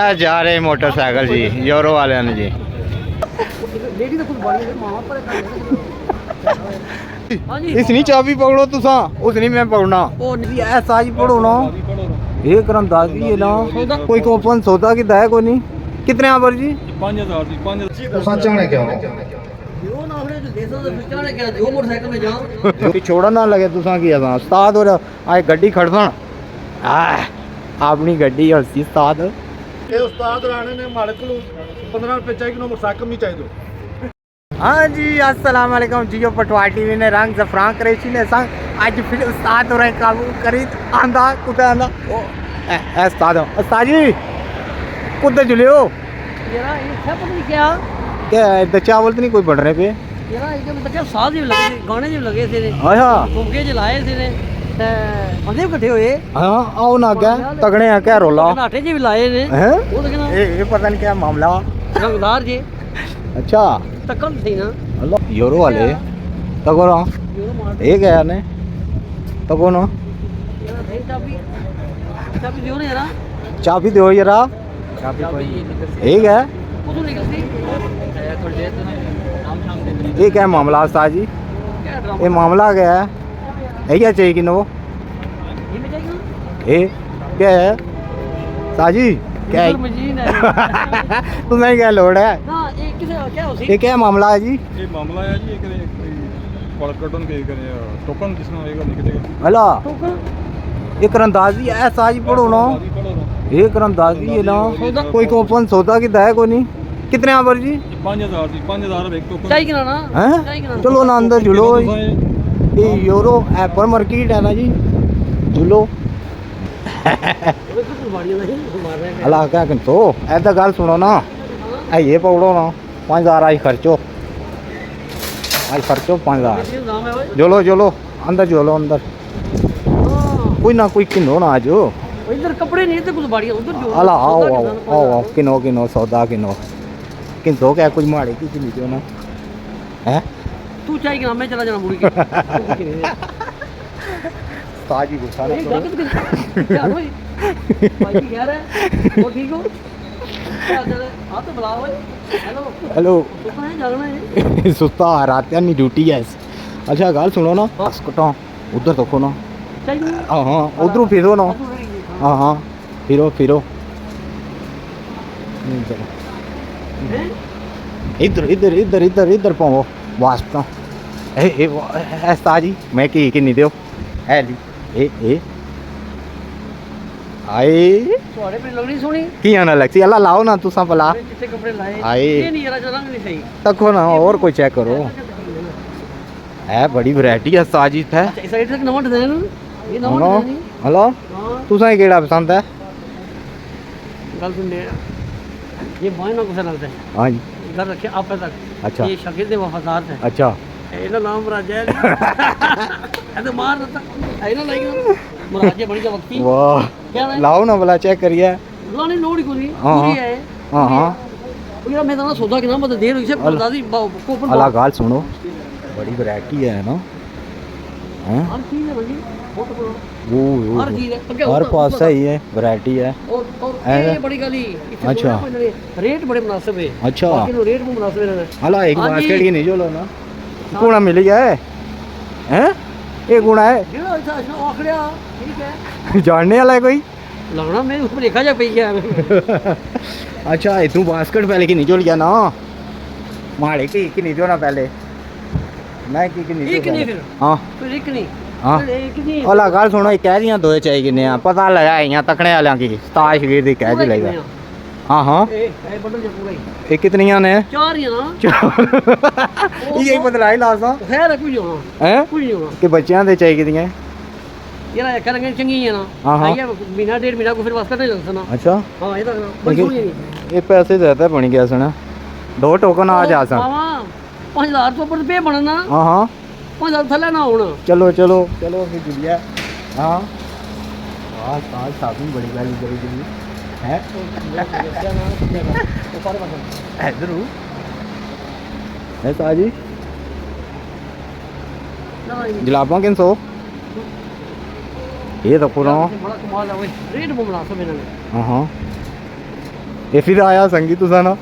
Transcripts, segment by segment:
ਇਹ ਜਾ ਰਹੇ ਮੋਟਰਸਾਈਕਲ ਜੀ ਯੂਰੋ ਵਾਲਿਆਂ ਨੇ ਜੀ। इसनी चाबी पकड़ो तुसा उसनी मैं पकड़ना ऐसा ही पढ़ो ना ये करंदाजी है ना कोई कूपन सौदा की है कोई नहीं कितने आवर जी 5000 तुसा चाहने क्या छोड़ा ना लगे तुसा की उस्ताद और आए गड्डी खड़सन अपनी गड्डी हल्सी उस्ताद ये उस्ताद राणे ने मालिक को 15 रुपए चाहिए कि मोटरसाइकिल नहीं चाहिए। हाँ जी अस्सलाम वालेकुम जियो पटवा टीवी ने रंग जफरान करेची ने संग आज फिर उस्ताद और काबू करी आंदा कुत्ते आंदा ओ ए उस्ताद जी कुत्ते जुले हो यार ये सब नहीं क्या इधर चावल तो नहीं कोई बढ़ रहे पे यार ये मतलब साथ ही लगे थे गाने भी लगे थे आया घूमके चलाए थे ते बंदे इकट्ठे हुए हां आओ ना क्या तगड़े हैं क्या रोला नाटे जी भी लाए ने हैं वो देखना ये पता नहीं क्या मामला रंगदार जी अच्छा तकल थी ना अल्लाह यूरो वाले तगो ना ये गया ने तगो ना यार भाई चाबी दियो ना यार चाबी दो जरा ये क्या वो तो निकलती थोड़ी देर तो नाम शाम से ये क्या मामला उस्ताद जी क्या ड्रामा ये मामला क्या है क्या चाहिए कि नो ये में जाएगा ये क्या है साजी क्या है मशीन है तुम्हें क्या लोड है हां ये किसे क्या हो ये क्या मामला है जी ये मामला है जी कॉलकटन के करे टोकन किसने आएगा निकलेगा हला टोकन ये करंदाजी है साजी पढ़ो ना ये करंदाजी है ना कोई कूपन सौदा की है कोई नहीं कितने आवर जी 5000 एक टोकन चाहिए ना हैं चलो ना अंदर झूलो ये यूरो एप्पल मार्केट है ना जी झूलो अल्लाह क्या कर तो ऐसा गल सुनो ना ये पकड़ो ना 5000 आज खर्चो 5000 चलो चलो अंदर चलो अंदर कोई ना कोई किनो ना आज इधर कपड़े नहीं थे कुछ बाड़ियां उधर जो अल्लाह आओ आओ आओ किनो सौदा किनो क्या कुछ माड़े की चली जो ना हैं तू चाहिए कि मैं चला जाना मुड़ी के ताजी गुस्सा ना करो क्या भाई भाई कह रहा है वो ठीक हो क्या चल हां तो बुलाओ हेलो हेलो तू कहां जाना है सुस्ता रात नहीं ड्यूटी है अच्छा गल सुनो ना बस कटो उधर देखो ना चाहिए हाँ उधरों फिरो ना हाँ फिरो इधर पाओ वास्ता ताजी मैं की नहीं दो है ली ए आए ਤੁਹਾਡੇ पे लगनी सोनी की आना लगती अल्लाह लाओ ना तुसा भला कितने कपड़े लाए आए ये नहीं यार रंग नहीं सही तको ना और कोई चेक करो है बड़ी वैरायटी है ताजी है अच्छा इस साइड तक नवा डिजाइन ये नवा हेलो डिजाइन हेलो हां तुसा केड़ा पसंद है गल सुन ले ये बाय ना कुछ लगता है हाँ जी घर रखे आप तक अच्छा ये शकील दे वफादार है अच्छा ਇਹਦਾ ਨਾਮ ਰਾਜਾ ਹੈ ਤੇ ਮਾਰ ਦਿੱਤਾ ਇਹਨਾਂ ਲਾਈਗਾ ਮਹਾਰਾਜੇ ਬਣੀ ਦਾ ਵਕਤੀ वाह क्या है लाओ ना भला चेक करिए ਲਾਣੇ ਲੋੜ ਹੀ ਕੋਈ ਨਹੀਂ हाँ, ਪੂਰੀ ਹੈ हाँ हाँ ਉਹ ਯਾਰ ਮੈਂ ਤਾਂ ਸੌਦਾ ਕਿਨਾ ਮਤ ਦੇਰ ਹੋਈ ਸੀ ਬਰਦਾਦੀ ਕੋਪਨ अल्लाह गाल सुनो बड़ी वैरायटी है ना हैं ਹਰ ਚੀਜ਼ ਹੈ ਭਾਜੀ ਬਹੁਤ ਬੜਾ वो हर चीज है हर पास सही है वैरायटी है और ये बड़ी गाली अच्छा। रेट बड़े मुनासिब है अच्छा। बाकी रेट भी मुनासिब है अला एक हाँ जी। बास्केट की नहीं जो लो ना गुणा मिल गया है हैं एक गुणा है ਜਿਹੜਾ ऐसा आखड़िया ठीक है जानने वाला है कोई लगना मैं उसमें लिखा जा पई गया अच्छा तू बास्केट पहले की नहीं जो लिया ना माड़े की नहीं जो ना पहले मैं की नहीं एक नहीं फिर हाँ फिर एक नहीं हाँ फिर एक नहीं ओला गल सुनो कह रही दो चाहिए किन्ने पता लगा यहाँ तकने वाले की ताज शगीर की कह दी लगा हाँ हाँ ए बटन जो पूरा ही ये कितनियां ने चार ही है ना यही बदलाई लासा खैर है कुछ नहीं होना हैं कुछ नहीं होना कि बच्चियां दे चाहिए कितनियां यार करेंगे चंगी है ना हाँ, हाँ। आइए महीना डेढ़ महीना को फिर वास्ता नहीं लगता ना अच्छा हाँ ये तो बड़ी सोनी नहीं ये पैसे देता है बन गया सुना दो टोकन आ जा सन मामा 5000 तो ऊपर पे बनना हाँ हाँ 5000 थले ना होना चलो चलो चलो फिर जुलिया हाँ आज आज शॉपिंग बड़ी वाली करी जुली है इधर है ताजी जलाबा किन सौ ये तो पूरा बड़ा कमाल है रेट वो मुनासिब है इन्होंने हाँ हाँ ਇਹ ਫਿਰ ਆਇਆ ਸੰਗੀ ਤੁਸਾਂ ਨਾ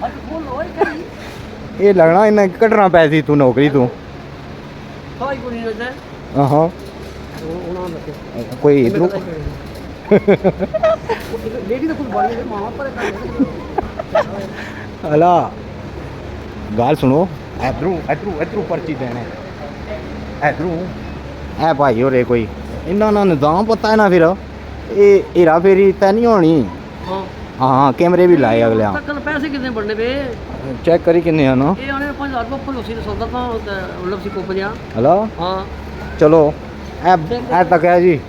ਅੱਜ ਫੋਨ ਹੋਏ ਕਰੀ ਇਹ ਲੱਗਣਾ ਇਹਨਾਂ ਕੱਢਣਾ ਪੈ ਸੀ ਤੂੰ ਨੌਕਰੀ ਤੋਂ ਕੋਈ ਕੋਈ ਨਹੀਂ ਹੁੰਦਾ ਹਾਂ ਉਹਨਾਂ ਦਾ ਕੋਈ ਇਧਰੋਂ ਲੇਡੀ ਤਾਂ ਕੁਝ ਬੜੀ ਮਾਂ ਪਰ ਹਲਾ ਗੱਲ ਸੁਣੋ ਇਧਰੋਂ ਪਰਚੀ ਦੇਣੇ ਇਧਰੋਂ ਐ ਭਾਈ ਹੋਰੇ ਕੋਈ ਇਹਨਾਂ ਦਾ ਨਿਜ਼ਾਮ ਪਤਾ ਹੈ ਨਾ ਫਿਰ ਇਹ ਹੀਰਾ ਫੇਰੀ ਤਾਂ ਨਹੀਂ ਹੋਣੀ ਹਾਂ ਹਾਂ ਕੈਮਰੇ ਵੀ ਲਾਏ ਅਗਲਿਆਂ ਕੱਲ ਪੈਸੇ ਕਿੰਨੇ ਬਣਨੇ ਵੇ ਚੈੱਕ ਕਰੀ ਕਿੰਨੇ ਹਨ ਇਹ ਆਣੇ 5000 ਰੁਪਏ ਉੱਪਰ ਉਸੇ ਸੌਦਾ ਤਾਂ ਮਤਲਬ ਸੀ ਕੋਪ ਜਿਹਾ ਹਲਾ ਹਾਂ ਚਲੋ ਐ ਤੱਕ ਹੈ ਜੀ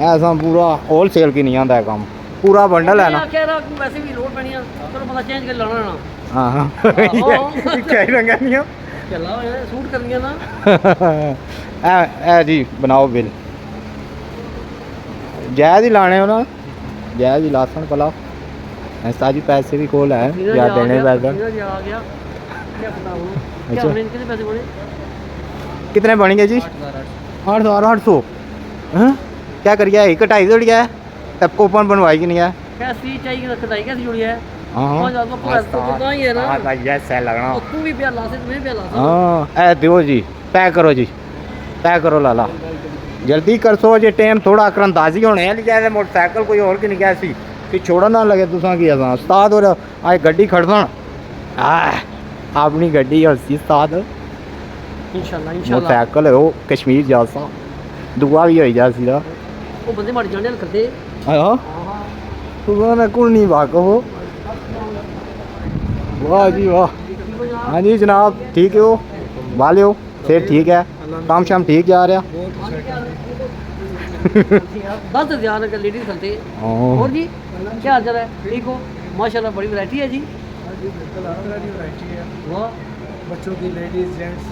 ਐਸਾ ਪੂਰਾ ਹੋਲਸੇਲ ਕੀ ਨਹੀਂ ਆਂਦਾ ਹੈ ਕੰਮ ਪੂਰਾ ਬੰਡਲ ਹੈ ਨਾ ਕਹਿ ਰਹਾ ਵੈਸੇ ਵੀ ਲੋਡ ਪੈਣੀ ਆ ਚਲੋ ਬੰਦਾ ਚੇਂਜ ਕਰ ਲੈਣਾ ਨਾ ਹਾਂ ਹਾਂ ਕਿਆ ਹੀ ਰੰਗਾਂ ਨਹੀਂ ਚੱਲਾ ਹੋਇਆ ਸੂਟ ਕਰਨੀਆਂ ਨਾ ਐ ਜੀ ਬਣਾਓ ਬਿੱਲ ਜਾਇਜ਼ ਹੀ ਲਾਣੇ ਹੋ ਨਾ ਜਾਇਜ਼ ਹੀ ਲਾਸਣ ਪਲਾ ਐਸਾ ਜੀ ਪੈਸੇ ਵੀ ਕੋਲ ਹੈ ਜਾਂ ਦੇਣੇ ਪੈਸੇ ਆ ਗਿਆ क्या पता हूँ क्या अच्छा। होने कितने पैसे बने कितने बनेंगे जी 8,800 हाँ क्या करिए एक कटाई जोड़ी है तब कूपन बनवाई कि नहीं है कैसी चाहिए कटाई कैसी जुड़ी है हाँ 5,000 रुपये तो ही है ना यस है लगना और तू भी प्यार ला से मैं प्यार ला हाँ ऐ दियो जी पैक करो जी पैक करो लाला जल्दी कर सो जे टाइम थोड़ा करंदाजी होने है लिया मोटरसाइकिल कोई और की नहीं क्या सी कि छोड़ा ना लगे तुसा की असा उस्ताद और आज गड्डी खड़सन अपनी गड्डी और सी उस्ताद इंशाल्लाह इंशाल्लाह मोटरसाइकिल है वो कश्मीर जा सा दुआ भी होई जा सी दा वो बंदे मार जाने करते आया तुसा ने कुल नहीं वाकफ हो वाह जी वाह हाँ जी जनाब ठीक है हो वाले हो फिर ठीक है काम शाम ठीक जा रहा 10 ध्यान कर लेडीज करते और जी क्या हाल चाल है ठीक हो माशाल्लाह बड़ी वैरायटी है जी वाह बच्चों की लेडीज जेंट्स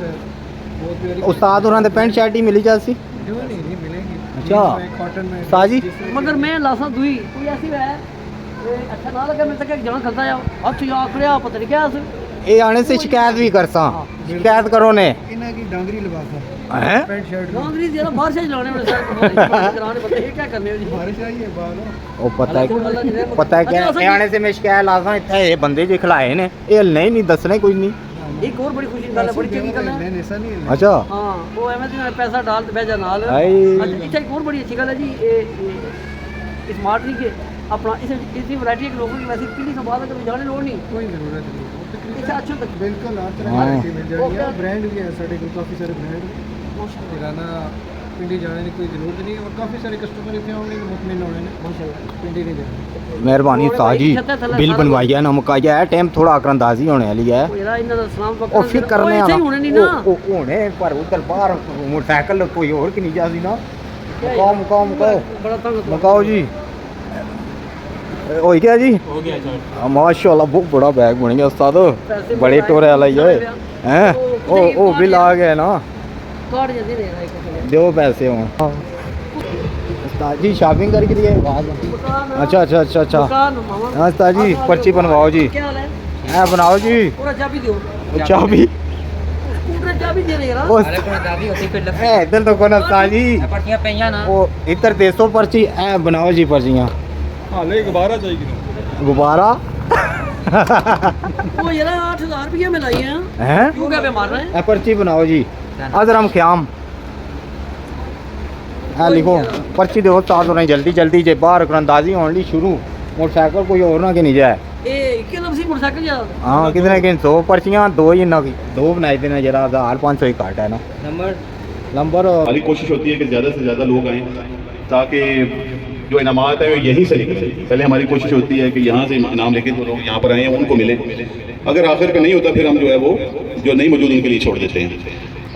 बहुत प्यारी उस्ताद होरां दे पैंट शर्ट ही मिली जासी क्यों नहीं मिलेगी अच्छा कॉटन में साजी मगर मैं लासा दुई कोई ऐसी है अच्छा ना लगा मैं तक एक जना करता है अच्छा या आखड़िया पता नहीं क्या ये आने से शिकायत भी करसा शिकायत करो ने इन्हें की डांगरी लबासा हैं पैंट शर्ट गांगरी जरा बाहर से लाने में सर कराने पता है क्या करने हो जी बारिश आई है बाहर ओ पता है क्या ये आने से मैं शिकायत लासा इत्थे ये बंदे जे खिलाए ने ये नहीं दसने कुछ नहीं एक और बड़ी खुशी गल है बड़ी चंगी गल है नहीं ऐसा नहीं है अच्छा हां वो एवं दी पैसा डाल ते भेजा नाल आई। अच्छा एक और बड़ी अच्छी गल है जी ये स्मार्ट नहीं के अपना इसी वैरायटी के लोगों की वैसे पीढ़ी के बाद कभी जाने लोड़ नहीं कोई जरूरत नहीं अच्छा अच्छा तक बिल्कुल हर तरह हाँ। की मिल जाएगी और ब्रांड भी है साढ़े को काफ़ी सारे ब्रांड किराना पिंडी जाने की कोई ज़रूरत नहीं और काफ़ी सारे कस्टमर इतने होंगे कि मुतमिन होने ने माशाल्लाह पिंडी नहीं जाने मेहरबानी ताजी बिल बनवाई है नमक आई है टाइम थोड़ा करंदाजी होने वाली है ओ यार इन्ना दा सलाम और फिर करने वाला होने नहीं ना होने पर उधर बाहर मोटरसाइकिल कोई और की नहीं जाती ना मुकाओ बड़ा तंग मुकाओ जी हो गया जी हो गया सर माशाल्लाह बहुत बड़ा बैग बन गया उस्ताद पैसे बड़े टोरे वाला ही है हैं ओ बिल आ गया ना कार्ड जल्दी दे रहा है दो पैसे हो उस्ताद जी शॉपिंग करके लिए दुकान अच्छा अच्छा अच्छा अच्छा दुकान मामा हाँ उस्ताद जी पर्ची बनवाओ जी क्या हाल है है बनाओ जी पूरा चाबी दो चाबी स्कूटर चाबी दे रहे यार अरे कोई दादी होती पे लग इधर तो कोना उस्ताद जी पर्चियां पेइयां ना ओ इधर 300 पर्ची ए बनाओ जी पर्चियां हाँ ले गुब्बारा चाहिए ना गुब्बारा वो यार 8,000 रुपये में लाई हैं हैं क्यों क्या पे मार रहे हैं ए पर्ची बनाओ जी अजरम ख्याम हाँ लिखो पर्ची दो साथ होना जल्दी जल्दी जे बाहर अंदाजी होने शुरू मोटरसाइकिल कोई और ना कि नहीं जाए ए के लफ्ज़ी मोटरसाइकिल जा हाँ कितने किन 100 पर्चियाँ दो ही ना दो बनाई देना जरा 1,500 ही काट है ना नंबर हमारी कोशिश होती है कि ज़्यादा से ज़्यादा लोग आएँ ताकि जो इनामात है वो यहीं से निकले। पहले हमारी कोशिश होती है कि यहाँ से इनाम लेके जो लोग यहाँ पर आए हैं उनको मिले। अगर आखिर का नहीं होता फिर हम जो है वो जो नहीं मौजूद उनके लिए छोड़ देते हैं।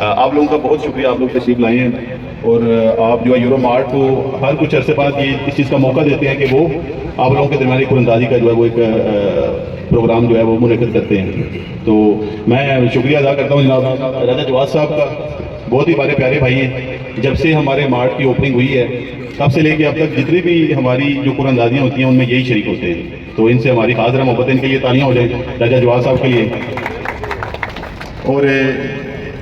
आप लोगों का बहुत शुक्रिया, आप लोग तशरीफ लाए हैं और आप जो है यूरो मार्ट को हर कुछ अरसे बाद ये इस चीज़ का मौका देते हैं कि वो आप लोगों के दरमियान कुरंदाजी का जो है वो एक प्रोग्राम जो है वो मुनक़िद करते हैं। तो मैं शुक्रिया अदा करता हूँ जनाब राजा जवाद साहब का, बहुत ही हमारे प्यारे भाई हैं। जब से हमारे मार्ट की ओपनिंग हुई है तब से लेके अब तक जितनी भी हमारी जो कुरंदाजियाँ होती हैं उनमें यही शरीक होते हैं। तो इनसे हमारी खास मोहब्बत, इनके लिए तालियाँ हो जाए राजा जवाद साहब के लिए। और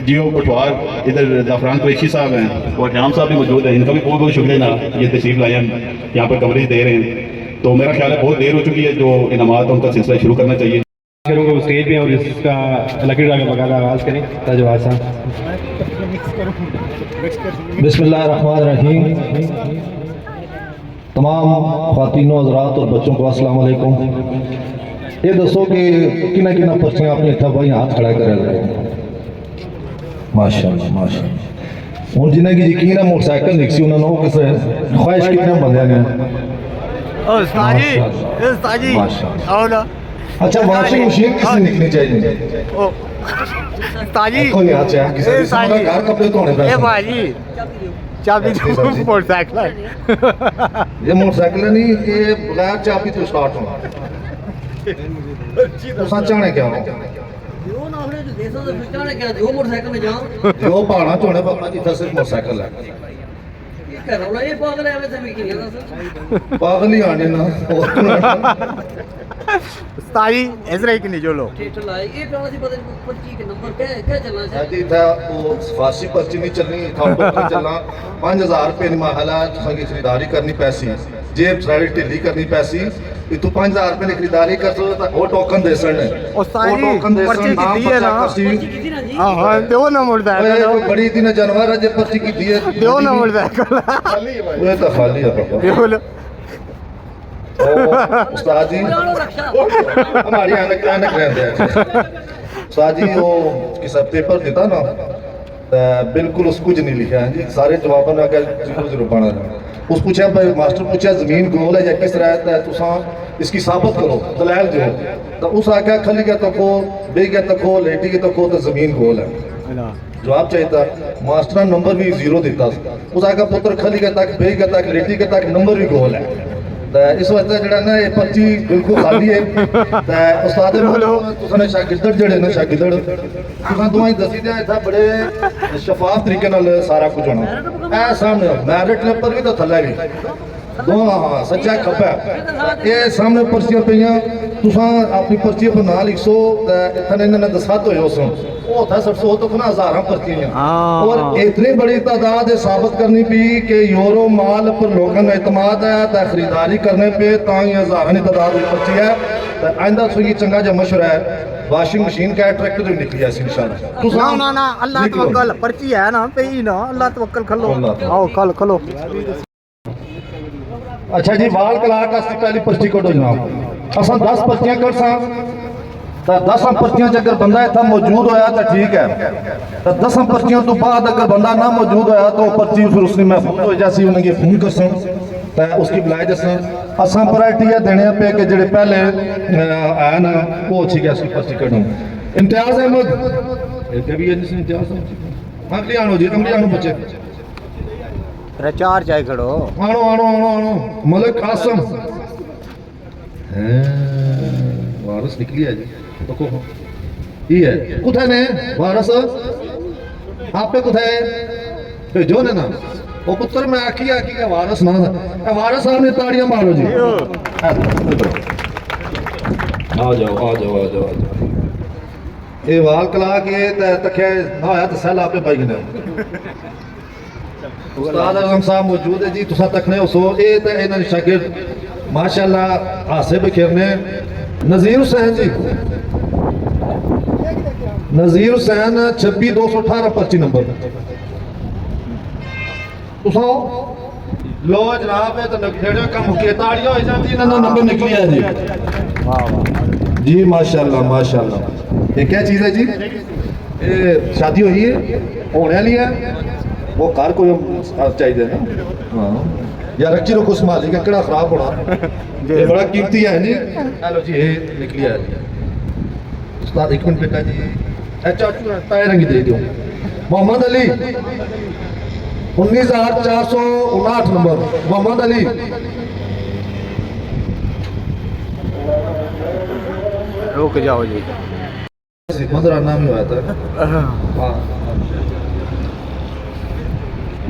जियो पटवार इधर ज़ाफ़रान कुरैशी साहब हैं और ह्याम साहब भी मौजूद हैं, इनका भी बहुत बहुत शुक्रिया ना ये तशरीफ़ लाए हैं यहाँ पर कवरेज दे रहे हैं। तो मेरा ख्याल है बहुत देर हो चुकी है, जो इनामात उनका सिलसिला शुरू करना चाहिए। करूँगा वो स्टेज पे और इसका लकी ड्रा का बकायदा आगाज़ करें। ताजवाज साहब। बिस्मिल्लाहिर्रहमानिर्रहीम। तमाम ख़वातीनों हज़रात और बच्चों को अस्सलाम वालेकुम। ये दसो कि किना किना पर्चियाँ अपने इतना भाई हाथ खड़ा कर माशाअल्लाह माशाअल्लाह। हूँ जिन्हें की यकीन है मोटरसाइकिल निकसी उन्होंने किसे ख्वाहिश कितने बंदे ने माशाअल्लाह आओ ना। अच्छा वॉशिंग मशीन किसने निकलनी चाहिए? ओ ताजी कौन याद से किसी ए ताजी कार कपड़े धोने पे ए भाजी चाबी तो मोटरसाइकिल है। ये मोटरसाइकिल नहीं, ये बगैर चाबी तो स्टार्ट होना। तो सच आने क्या हो जो ना हमने जो देशों से फिर ने क्या जो मोटरसाइकिल में जाओ जो पहाड़ा चोने पर अपना जितना सिर्फ मोटरसाइकिल है। ये कर रहा ये पागल है हमें से भी नहीं पागल ही आने ना ताजी इसराइल की नहीं जो लो थिएटर लाए ये कौन सी पता नहीं पर्ची के नंबर क्या चलना चाहिए। जी था वो फारसी पर्ची नहीं चलनी था तो चलना 5000 रुपए की महला तुसा की खरीदारी करनी पैसी जेब सारी ढिली करनी पैसी तू 5000 रुपए की खरीदारी कर तो वो टोकन दे सन ओ ताजी पर्ची की दी है ना किसी ना जी हां हां दो ना मोटरसाइकिल बड़ी दिन जानवर है जे पर्ची की दी है दो ना मोटरसाइकिल वो तो खाली है पापा देखो लो उस्ताद जी हमारी आनक रहते हैं उस्ताद जी वो किसा पेपर देता ना बिल्कुल उस कुछ नहीं लिखा है जी सारे जवाबों ने अगर जरूर पाना उस पूछा भाई मास्टर पूछा जमीन गोल है या किस तरह है तुसा इसकी साबित करो दलाल जो तो उस आख्या खली के तको बे के तको लेटी के तको तो जमीन गोल है जवाब चाहिए था मास्टर ने नंबर भी 0 देता उस आख्या पुत्र खली के तक बे के तक लेटी के तक नंबर भी गोल है। इस वजह जड़ा ना ये पर्ची बिल्कुल खाली है ते उस्ताद तुसने शागिर्द जड़े ने शागिर्द तुसा दोई दसी दे इथा बड़े शफाफ तरीके नाल सारा कुछ होना ए सामने मैरिट पेपर भी तो थल्ले भी दो हां सच्चा खब्बा ये सामने पर्चियां पईयां तुसा अपनी पर्ची पर ना लिखो ते इथने इन्होंने दसात होयो सो वो था 700 तो ना हजारां पर्चियां और इतनी बड़ी तादाद है साबित करनी पी कि यूरो माल पर लोगों का एतमाद है ते खरीदारी करने पे ताई हजारां की तादाद में पर्ची है ते आइंदा सुई चंगा जो मशवरा है वॉशिंग मशीन का ट्रैक्टर जो निकली है इंशाल्लाह ना ना ना अल्लाह तवक्कल पर्ची है ना पे ही ना अल्लाह तवक्कल खलो आओ कल खलो। अच्छा जी वाल कलाक असली पहली पर्ची कटो जनाब असा 10 पर्चियां कर सा तो 10 पर्चियां अगर बंदा इतना मौजूद होया तो ठीक है तो 10 पर्चियों तो बाद अगर बंदा ना मौजूद होया तो पर्ची फिर उसने महफूज हो जैसी उन्हें फोन कर सा तो उसकी बुलाई दसा असा प्रायोरिटी देने पे कि जेडे पहले आया ना वो अच्छी गया पर्ची कटो। इम्तियाज अहमद कभी इम्तियाज अगली आनो जी अगली आनो बच्चे प्रचार चाहे खड़ो आनो आनो आनो आनो मलिक कासम वारस निकली है जी तो ये है कुछ ने वारस आप पे कुछ है भेजो ने ना वो पुत्र मैं आखी के वारस ना वारस साहब ने ताड़ियां मारो जी आ जाओ आ जाओ आ जाओ आ जाओ ये वाल कला के तखे ना आया तो सैल आपने पाई ने उस्ताद आजम साहब मौजूद है जी तुसा तकने हो ये तो इन्होंने शागिर्द माशाल्लाह हासे बखेरने नज़ीर हुसैन जी नज़ीर हुसैन 26218 पर्ची नंबर तुसा लो जनाब तो नखेड़े कम के ताड़ियां हो जाती इन्होंने नंबर निकली है जी वाह वाह जी माशाल्लाह माशाल्लाह। ये क्या चीज़ है जी ये शादी हुई है होने वाली है वो कार को चाहिए ना हाँ यार रखी रखो संभाली का कड़ा खराब होना ये बड़ा कीमती है जी हेलो जी ये निकली है उस्ताद एक मिनट बेटा जी चाचू ताए रंगी दे दो मोहम्मद अली 19459 नंबर मोहम्मद अली रुक जाओ जी मदराना में हुआ था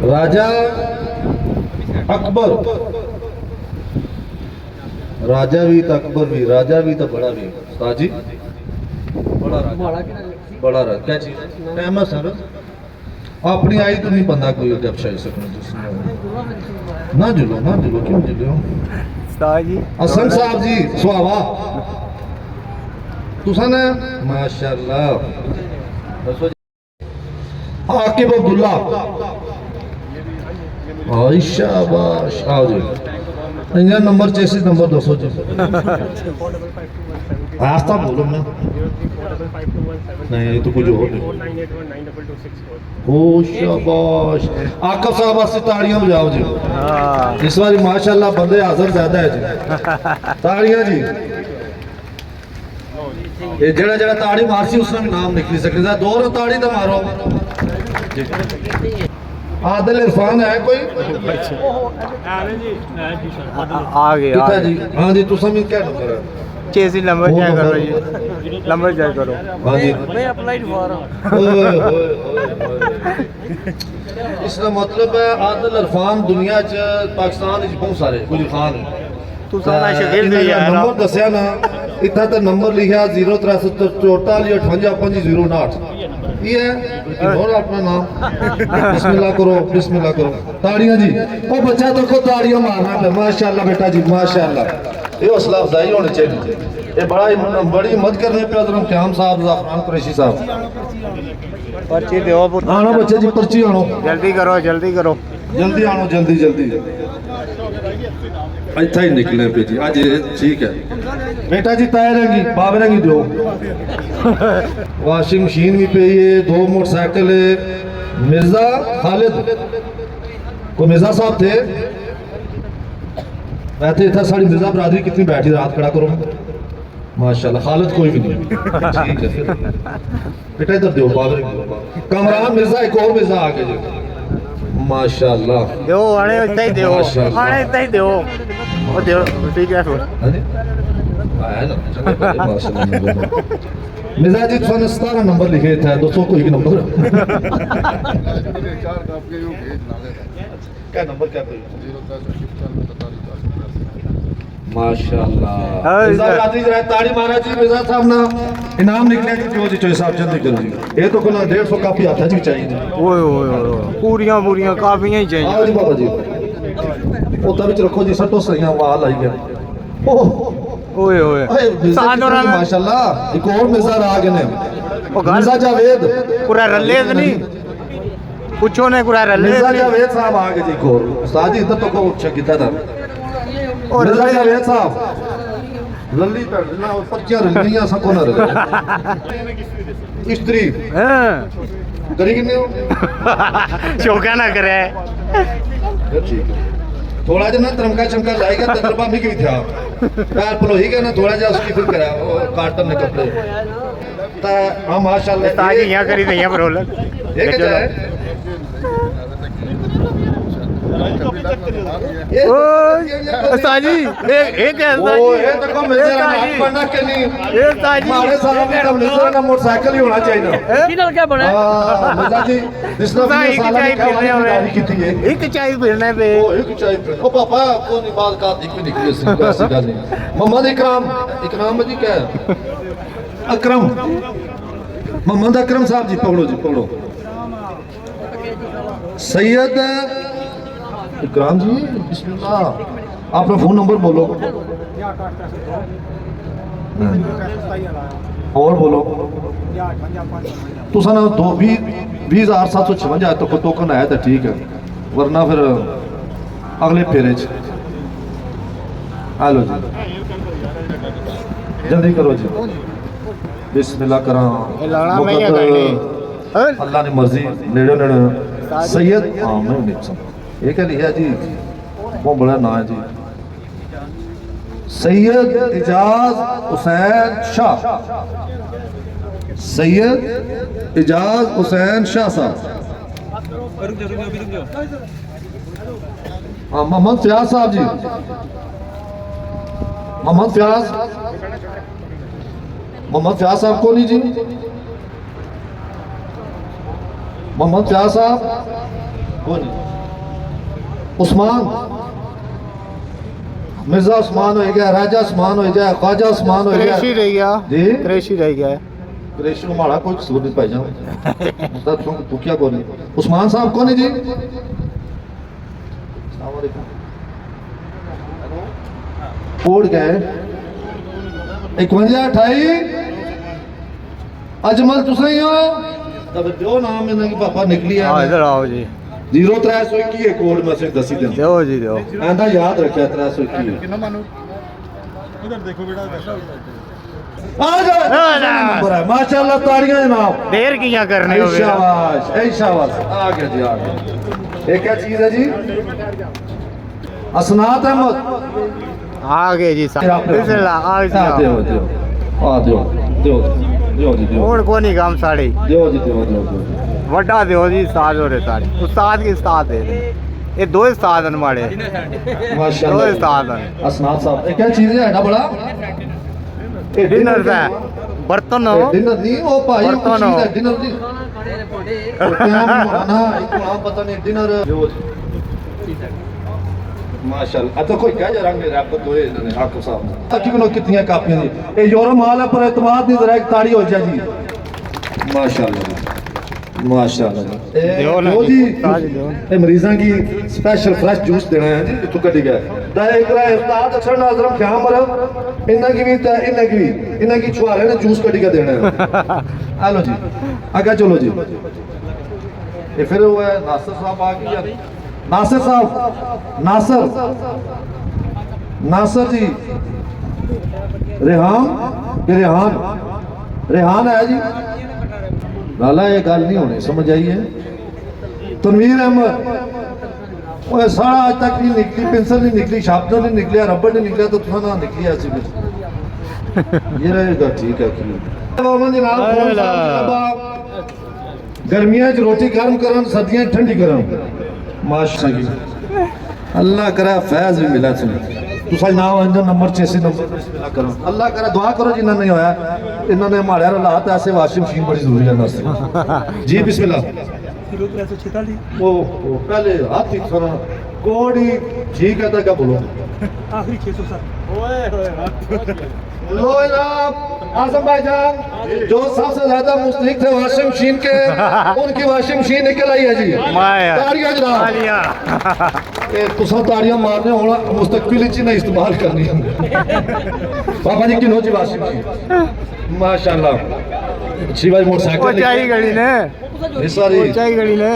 राजा अकबर राजा भी तो अकबर भी राजा भी तो बड़ा भी उस्ताद जी बड़ा रहा क्या चीज फेमस है अपनी आई तो नहीं बंदा कोई जब शायद सकना ना जुलो क्यों जुलो उस्ताद जी हसन साहब जी सुहावा तुसा ने माशाल्लाह दसो जी आकिब अब्दुल्ला आई शाबाश आओ जी इंजा नंबर चेसिस नंबर दसो जी रास्ता बोलो ना नहीं ये तो कुछ और नहीं ओ शाबाश आकिब साहब वास्ते ताड़ियां बजाओ जी हाँ इस बार माशाल्लाह बंदे हाजिर ज्यादा है जी ताड़ियां जी ये जड़ा जड़ा ताड़ी मारसी उसने भी नाम निकली सकता दो ताड़ी तो मारो आदिल इरफान है कोई आ गया कितना जी हाँ जी तुम भी क्या नंबर है चेसी नंबर चेक करो जी नंबर चेक करो हाँ जी मैं अप्लाइड फॉर ओए, ओए, ओए, ओए। इसका मतलब है आदिल इरफान दुनिया च पाकिस्तान च बहुत सारे कुछ खान है तू सारा शकील भी है ना नंबर दसिया ना इतना तो नंबर लिखा 0344585009 ये है और अपना नाम बिस्मिल्लाह करो ताड़ियां जी ओ बच्चा तो को ताड़ियां मारना है माशाल्लाह बेटा जी माशाल्लाह ये हौसला अफजाई होनी चाहिए ये बड़ी हिम्मत करने पे हजरत क़याम साहब ज़फ़रान कुरैशी साहब पर्ची दो आनो बच्चे जी पर्ची आनो जल्दी करो जल्दी आनो जल्दी अच्छा ही निकले पे जी आज ठीक है बेटा जी ताए रंगी बाब रंगी दो वॉशिंग मशीन भी पे ये 2 मोटरसाइकिल मिर्जा खालिद को मिर्जा साहब थे वैसे इतना सारी मिर्जा बरादरी कितनी बैठी रात खड़ा करो माशाल्लाह खालिद कोई भी नहीं ठीक है फिर बेटा इधर दो बाब रंगी कमरान मिर्जा एक और मिर्जा आगे जी माशाल्लाह दो आने इतना ही दो माशाल्लाह। आने इतना ही दो वो दो ठीक है फिर हाँ जी आया ना माशाल्लाह मिर्जा जी 17 नंबर लिखे थे 200 कोई भी नंबर क्या नंबर क्या कोई माशाल्लाह मिर्जा बरादरी जरा ताड़ी मारा जी मिर्जा साहब ना इनाम निकले जी जो जी चोई साहब जल्दी करो जी ये तो कोई 150 काफी आता जी चाहिए ओए पूरियां काफियां ही चाहिए आओ जी बाबा जी ਉਹ ਤਾਂ ਵਿੱਚ ਰੱਖੋ ਜੀ ਸੱਟੋ ਸਹੀਆਂ ਵਾਲ ਆਈ ਗਿਆ ਓਏ ओए साथ और माशाल्लाह एक और मिर्जा आ गए ने ओ गाल मिर्जा जावेद पूरा रल्ले नहीं पूछो ने पूरा रल्ले मिर्जा जावेद साहब आ गए जी एक और उस्ताद जी इधर तो को अच्छा किया था और मिर्जा जावेद साहब लल्ली पे ना पर्चियां रंगियां सको ना रहे स्त्री हां करी किन्ने हो शौका ना करे ठीक है थोड़ा जा ना तरमका चमका लाएगा तजर्बा भी क्यों था पैर पलोही गया ना थोड़ा जा उसकी फिर करा काटन ने कपड़े ता हां माशाल्लाह ताजी यहां करी नहीं है बरोल ये क्या है उस्तादी एक है ओ ये तो को मिल जाना नाम पढ़ना के नहीं ये उस्तादी हमारे साहब का मिर्जा ना मोटरसाइकिल ही होना चाहिए किधर क्या बना हां मिर्जा जी जिसने अपने साला की गाड़ी की थी एक चाहिए फिरने पे ओ एक चाहिए ओ पापा को नहीं बात का एक भी निकली ऐसी गल नहीं मोहम्मद इकराम जी क्या है अकरम मोहम्मद अकरम साहब जी पकड़ो सैयद इकराम जी बिस्मिल्लाह अपना फोन नंबर बोलो और बोलो तुसा ना 20,756 तो कोई टोकन आया तो ठीक है वरना फिर अगले फेरे हेलो जी जल्दी करो जी बिस्मिल्लाह करा लाना मैं क्या करनी अल्लाह ने मर्जी नेड़े सैयद हाँ मैं नहीं समझ ये क्या लिखा जी बहुत बड़ा नाम है जी सैयद इजाज हुसैन शाह सैयद इजाज हुसैन शाह साहब हाँ मोहम्मद फयाज साहब जी मोहम्मद फयाज साहब कौन ही जी मोहम्मद फयाज साहब कौन उस्मान मिर्जा उस्मान हो गया राजा उस्मान हो गया ख्वाजा उस्मान हो गया क्रेशी रह गया जी क्रेशी रह गया क्रेश को मारा कोई कसूर नहीं पाई जाओ तू क्या कौन है उस्मान साहब कौन है जी अस्सलाम वालेकुम कोड गए 51 28 अजमल तुस ही हो तब दो नाम इन्हें की पापा निकली है हाँ इधर आओ जी 0321 है कोड मैं सिर्फ दसी दिन दो जी दो आंदा याद रखा 321 कितना मानो उधर देखो बेटा आ जाओ नंबर है माशाल्लाह ताड़ियां जनाब देर किया करने हो बेटा शाबाश ऐ शाबाश आ गया जी आ गया एक क्या चीज है जी असनात अहमद आगे जी बिस्मिल्लाह आ दो दो आ दो दो दो जी दो ਹੁਣ ਕੋਈ ਨਹੀਂ ਕੰਮ ਸਾੜੀ दो जी दो दो ਵੱਡਾ ਦਿਓ ਜੀ ਉਸਤਾਦ ਹੋਰੇ ਸਾੜੇ ਉਸਤਾਦ ਕੀ ਉਸਤਾਦ ਦੇ ਇਹ ਦੋ ਉਸਤਾਦ ਹਨ ਮਾੜੇ ਦੋ माशाल्लाह उस्ताद हैं। असनात साहब ये क्या चीज है एडा बड़ा डिनर है बर्तन हो डिनर नहीं ओ भाई वो बर्तन चीज हो। है डिनर नहीं ना इनको आप पता नहीं डिनर माशाल्लाह तो कोई क्या रंग है आपको दो ने आपको साहब तकरीबन कितनी कापियां दी ये यूरो माल है पर एतमाद नहीं जरा एक ताड़ी हो जाए जी माशाल्लाह माशाल्लाह दियो ना दो जी, जी ताज दियो। ये मरीज़ां की स्पेशल फ्रेश जूस देना है जी इतों कटी गया दा एक रा उस्ताद अक्सर नाज़रम क्या मर इन्ना की भी ता इन्ना की छुआरे ने जूस कटी का देना है हेलो जी आगे चलो जी ये फिर वो है नासिर साहब आ गए नासिर साहब नासिर जी रेहान है जी लाला ये गल नहीं होनी समझ आइए तनवीर अहमद वो सारा आज तक नहीं निकली पेंसिल नहीं निकली शार्पनर नहीं निकलिया रबड़ नहीं निकला तो तुम ना निकली ऐसी कुछ ये रहेगा ठीक है गर्मियां रोटी गर्म करन सर्दियां ठंडी करन माशाअल्लाह अल्लाह करा फैज भी मिला तुम्हें तुसा नाम अंजन नंबर 86 नंबर बिस्मिल्लाह करो अल्लाह करा दुआ करो जिन्ना नहीं होया इन्होंने हमारे हालात ऐसे वाशिंग मशीन बड़ी जरूरी है नास्ते जी बिस्मिल्लाह वो पहले हाथ ही थोड़ा कोड ही ठीक है तो क्या बोलो आखिरी 607 लो जनाब आजम भाईजान जो सबसे ज्यादा मुस्तहिक थे वाशिंग मशीन के उनकी वाशिंग मशीन निकल आई है जी ताड़ियां जनाब तालियां तुसा ताड़ियां मारने होना मुस्तकबिल च नहीं इस्तेमाल करनी पापा जी किलो जी वाशिंग मशीन माशाल्लाह शिवाजी मोटरसाइकिल ऊंचाई गली ने इस सारी ऊंचाई गली ने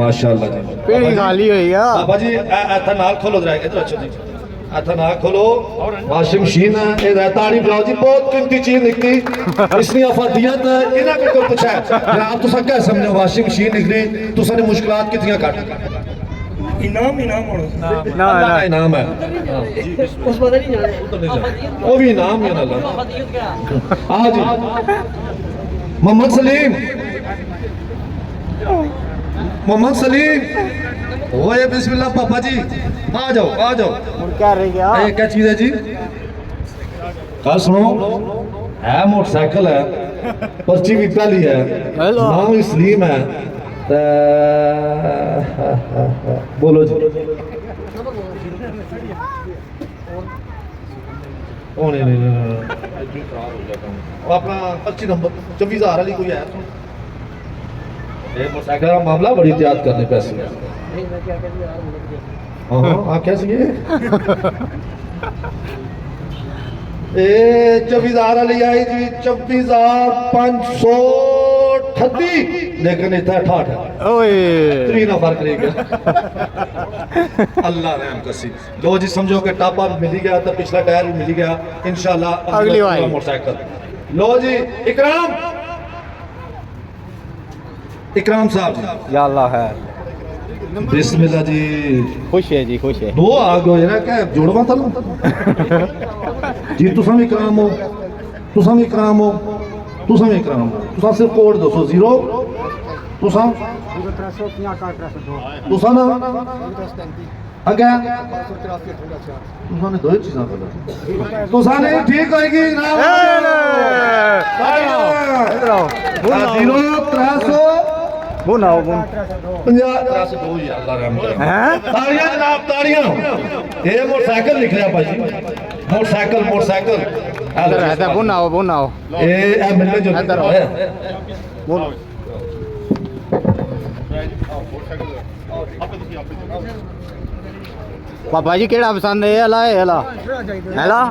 माशाल्लाह जी पीढ़ी खाली हुई है पापा जी ऐसा नाल खोलो जरा इधर अच्छो जी ऐसा नाल खोलो वाशिंग मशीन है ये ताड़ी बजाओ जी बहुत कीमती चीज निकली इसलिए अफादियत इन्हें भी कोई पूछा जनाब तुसा क्या समझो वाशिंग मशीन निकली तुसा ने मुश्किलात कितनी काट इनाम होना ना ना इनाम है उस पता नहीं जाने वो भी इनाम है अल्लाह हाँ जी मोहम्मद सलीम वो ये बिस्मिल्लाह पापा जी आ जाओ और क्या रह गया ये क्या चीज है जी कल सुनो है मोटरसाइकिल है पर्ची भी पहली है हेलो। नाम इस्लीम है बोलो जी ओ नहीं अपना 25 नंबर 24,000 वाली कोई है ये मोटरसाइकिल का मामला बड़ी एहतियात करने पैसे हाँ क्या चाहिए ए 24,000 वाली आई जी 24,538 लेकिन इतना 68 है ओए 3 ना फर्क रह गया अल्लाह रहम कसी लो जी समझो कि टापा भी मिल गया तो पिछला टायर भी मिल गया इंशाल्लाह अगली बार मोटरसाइकिल लो जी इकराम साहब जी या अल्लाह है बिस्मिल्लाह जी खुश है जी खुश है दो आ गए ना क्या जोड़वा था जी तुसा भी इकराम हो तुसा सिर्फ कोड 200 तुसा ना अगे तुसा ने दो चीज़ां कर तुसा ने ठीक होएगी ना इधर आओ 0300 बुन आओ बुन 50 दो ही अल्लाह रहम करे हैं ताड़ियां जनाब ताड़ियां ये मोटरसाइकिल लिख रहा भाजी मोटरसाइकिल इधर है बुन आओ ए मिलने जो इधर है बोलो पापा जी केड़ा पसंद है अला है अला अला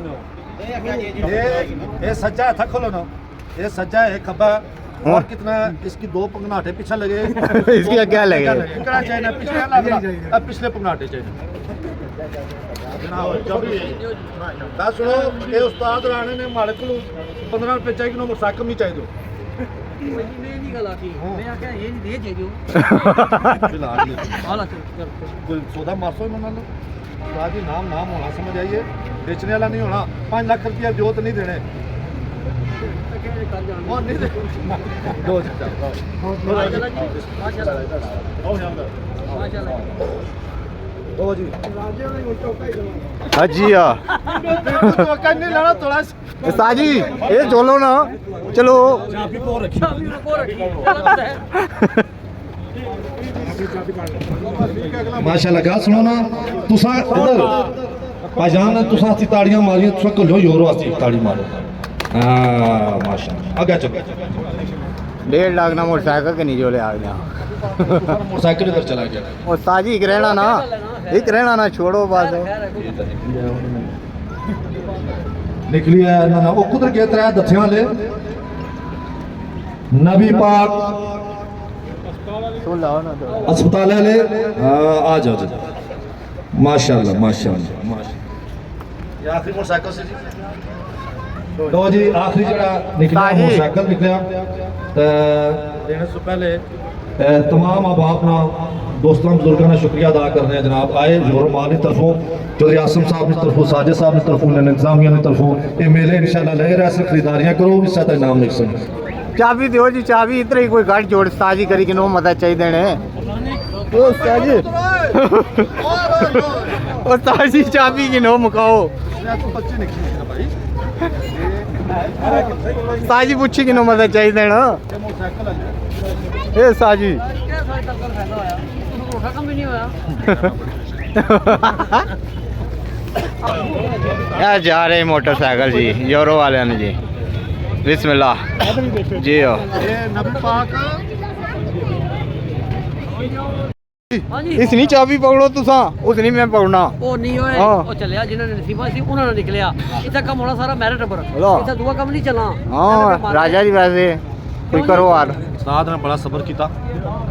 ये सज्जा है, था खोलो ना, ये सज्जा है खब्बा और कितना इसकी दो पंगनाटे पीछे लगे इसकी क्या लगे इकड़ा चाहिए ना, पिछले लगा, अब पिछले पंगनाटे चाहिए बात सुनो, ये उस्ताद राणे ने मालिक को 15 रुपए चाहिए कि मोटरसाइकिल नहीं चाहिए मैं नहीं गल आखी मैं क्या ये दे चाहिए हां कोई सौदा मारसो ही मना लो, उस्ताद जी नाम होना समझ आइए, बेचने वाला नहीं होना। 5 लाख रुपया जो तो नहीं देने और नहीं दे दो ओ जी हाँ जी हाँ तो नहीं लेना थोड़ा उस्ताद जी ये चलो ना चलो माशाल्लाह गल सुनो ना, तुसा उधर भाईजान तुसा अस्ती ताड़ियां मारियां, तुसा कल्लो योर वास्ते ताड़ी मारो। हां माशाल्लाह आगे चलो, 1.5 लाख ना मोटरसाइकिल के नहीं जो ले आ गया मोटरसाइकिल इधर चला गया। उस्ताद जी एक रहना ना छोड़ो बस निकली है ना ना वो कुदर के त्रै दथियां ले नबी पाक सुन लाओ ना तो अस्पताल ले आ जाओ माशाल्लाह माशाल्लाह ये आखिरी मोटरसाइकिल से जी लो जी आखिरी जड़ा निकला मोटरसाइकिल निकला देने से पहले तमाम अब अपना दोस्तों बुजुर्गों का शुक्रिया अदा कर रहे हैं जनाब, आए जोर माल की तरफों, चौधरी आसम साहब की तरफों, साजिद साहब की तरफों, इंतजामिया की तरफों, ये मेले इंशाल्लाह लगे रह से खरीदारियां करो, इस तरह नाम लिख सकते चाबी दो जी चाबी इतना ही कोई गठ जोड़ उस्ताद जी करी कि नो मदद चाहिए देने उस्ताद जी उस्ताद जी चाबी की नो मुकाओ उस्ताद जी पूछी कि नो मदद चाहिए देना ए उस्ताद जी क्या सारे तक कल फायदा होया रोटा कम भी नहीं होया यार जा रहे मोटरसाइकिल जी यूरो वाले ने जी बिस्मिल्लाह जी हो ये नबी पाक हाँ जी इस नहीं चाबी पकड़ो तुसा उस नहीं मैं पकड़ना ਉਹ ਨਹੀਂ ਹੋਏ ਹਾਂ। ਉਹ ਚੱਲਿਆ ਜਿਨ੍ਹਾਂ ਨੇ ਨਸੀਬਾਂ ਸੀ ਉਹਨਾਂ ਨੇ ਨਿਕਲਿਆ ਇੱਥੇ ਕੰਮ ਹੋਣਾ ਸਾਰਾ ਮੈਰਿਟ ਪਰ ਲਓ। ਇੱਥੇ ਦੂਆ ਕੰਮ ਨਹੀਂ ਚੱਲਣਾ हाँ राजा जी वैसे कोई करो यार उस्ताद ने बड़ा सब्र किया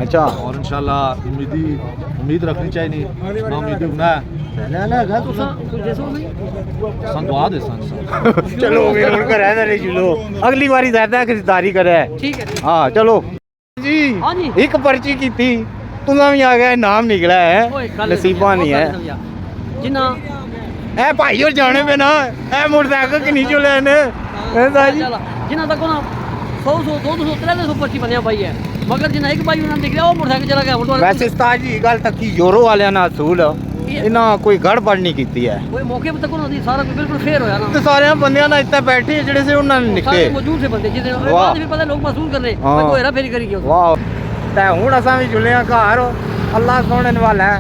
अच्छा और इंशाल्लाह उम्मीद रखनी चाहिए नहीं ना उम्मीद होना है ਤੁਸੀਂ ਜੈਸੋ ਨਹੀਂ सन दुआ दे सन चलो फिर उनका रहना नहीं चलो अगली बारी ज्यादा खरीदारी करे ਠੀਕ ਹੈ ਜੀ हाँ चलो जी हाँ जी। एक पर्ची की थी तुम्हें भी आ गया नाम निकला है ਓਏ ਗੱਲ नसीबा नहीं है ਜਿਨ੍ਹਾਂ ए भाई और जाने पे ना ए मोटरसाइकिल के नीचे लेने ਜਿਨ੍ਹਾਂ ਤੱਕ ਉਹਨਾਂ 100 200 300 ਪਰਚੀ ਬਣਿਆ ਪਾਈ ਹੈ ਮਗਰ ਜਿਨ੍ਹਾਂ ਇੱਕ ਭਾਈ ਉਹਨਾਂ ਨੇ ਨਿਕਲਿਆ ਉਹ ਮੋਟਰਸਾਈਕਲ ਚਲਾ ਗਿਆ ਹੁਣ वैसे उस्ताद जी गल तक की यूरो वाले ना असूल इन्ना कोई गड़बड़ नहीं की है ਕੋਈ ਮੌਕੇ ਤੇ ਤੱਕ ਉਹਨਾਂ ਦੀ ਸਾਰਾ ਕੁਝ ਬਿਲਕੁਲ ਫੇਰ ਹੋਇਆ ਨਾ ਤੇ ਸਾਰਿਆਂ ਬੰਦਿਆਂ ਨਾਲ ਇੱਥੇ ਬੈਠੇ ਜਿਹੜੇ ਸੀ ਉਹਨਾਂ ਨੇ ਸਾਰੇ ਨਿਕਲੇ ਮੌਜੂਦ ਸੇ ਬੰਦੇ ਜਿਹਦੇ ਵਾਹ। ਬਾਅਦ ਵੀ ਪਤਾ ਲੋਕ ਮਹਿਸੂਸ ਕਰ ਰਹੇ ਹਾਂ। ਕੋਈ ਹੈਰਾ ਫੇਰੀ ਕਰੀ ਗਿਆ ਵਾਹ ਤੇ ਹੁਣ ਅਸਾਂ ਵੀ ਜੁਲੇ ਆ ਘਰ ਅੱਲਾਹ ਸੋਹਣੇ ਵਾਲਾ ਹੈ